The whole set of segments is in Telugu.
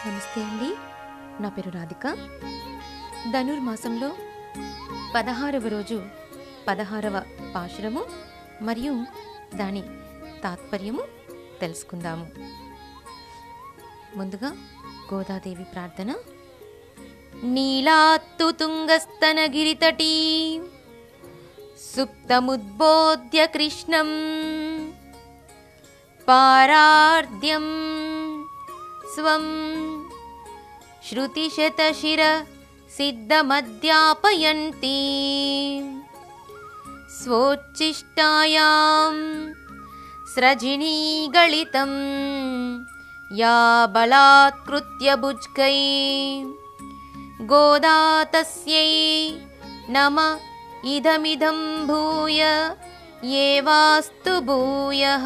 నమస్తే అండి. నా పేరు రాధిక. ధనుర్మాసంలో 16వ రోజు 16వ పాశురము మరియు దాని తాత్పర్యము తెలుసుకుందాము. ముందుగా గోదాదేవి ప్రార్థన. నీలాత్తు తుంగస్తనగిరితటీ సుప్తముద్బోధ్య కృష్ణం పారార్ధ్యం స్వం శ్రుతిశతశిర సిద్ధమధ్యాపయంతి స్వోచ్ఛిష్టాయాం స్రజినీగళితం యా బలాత్కృత్య భుజ్గై గోదా తస్యై నమ ఇదమిదం భూయ ఏవాస్తు భూయః.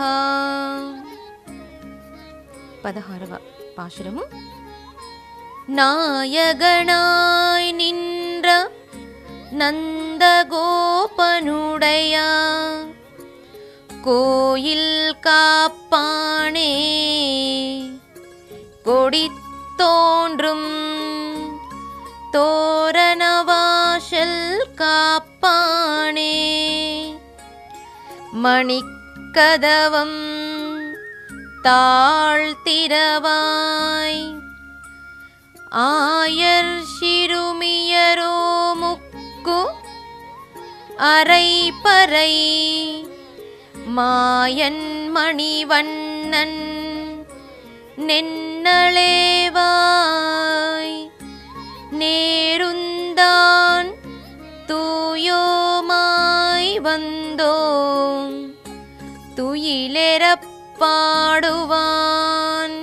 16వ పాశురము. నాయగణాయ్ నింద్ర నందగోపనుడయ కోయిల్ కాப்பாణే கொடித்தோன்றும் தோரணவாசல் காப்பானே மணிக்கதவம் தாழ்த்திரவாய் ஆயர் சிறுமியரோ முக்கு அரைப்பறை மாயன் மணிவண்ணன் நென்னளேவாய் நேருந்தான் தூயோமாய் வந்தோம் துயிலெறப் பாடுவான்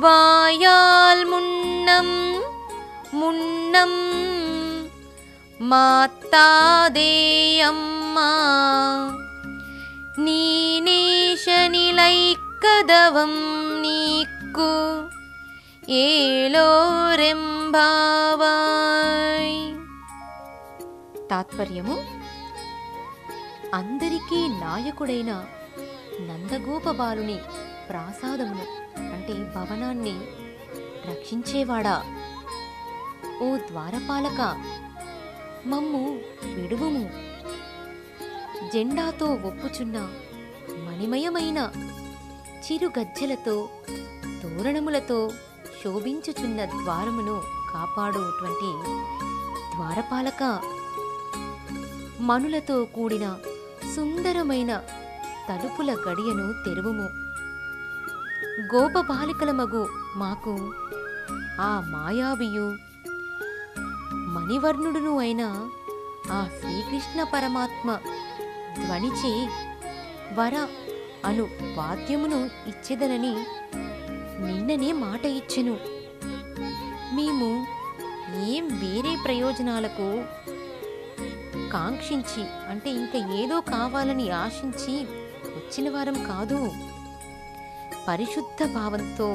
வாயால் முன்னம் முன்னம் மாத்தாதே அம்மா நீனேஷனிலை కదవం నీకు ఏలోరెంబావాయ్. తాత్పర్యము. అందరికీ నాయకుడైన నందగోపబాలుని ప్రాసాదమును అంటే భవనాన్ని రక్షించేవాడా, ఓ ద్వారపాలక మమ్ము విడువుము. జెండాతో ఒప్పుచున్న మణిమయమైన చిరుగజ్జలతో తోరణములతో శోభించుచున్న ద్వారమును కాపాడుటువంటి ద్వారపాలక, మనులతో కూడిన సుందరమైన తలుపుల గడియను తెరువుము. గోపబాలికలమగు మాకు ఆ మాయావియు మణివర్ణుడును అయిన ఆ శ్రీకృష్ణ పరమాత్మ ధ్వనిచే వర అను వాద్యమును ఇచ్చేదనని నిన్ననే మాట ఇచ్చెను. మేము ఏం వేరే ప్రయోజనాలకు కాంక్షించి అంటే ఇంకా ఏదో కావాలని ఆశించి వచ్చిన వారం కాదు. పరిశుద్ధ భావంతో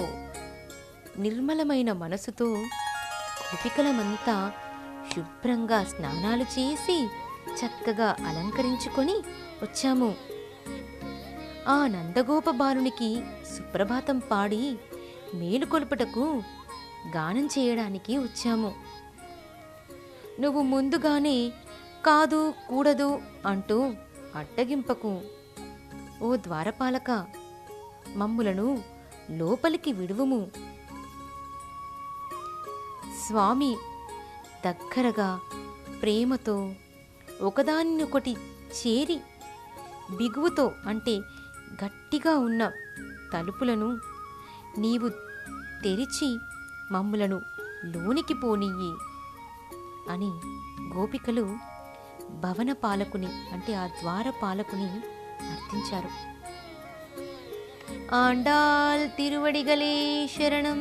నిర్మలమైన మనసుతో గోపికలమంతా శుభ్రంగా స్నానాలు చేసి చక్కగా అలంకరించుకొని వచ్చాము. ఆ నందగోపబాలునికి సుప్రభాతం పాడి మేలుకొలుపుటకు గానం చేయడానికి వచ్చాము. నువ్వు ముందుగానే కాదు కూడదు అంటూ అడ్డగింపకు. ఓ ద్వారపాలక మమ్ములను లోపలికి విడువుము. స్వామి దగ్గరగా ప్రేమతో ఒకదానినొకటి చేరి బిగువుతో అంటే గట్టిగా ఉన్న తలుపులను నీవు తెరిచి మమ్ములను లోనికి పోనియ్యి అని గోపికలు భవన పాలకుని అంటే ఆ ద్వార పాలకుని అర్థించారు. ఆండాల్ తిరువడిగలే శరణం.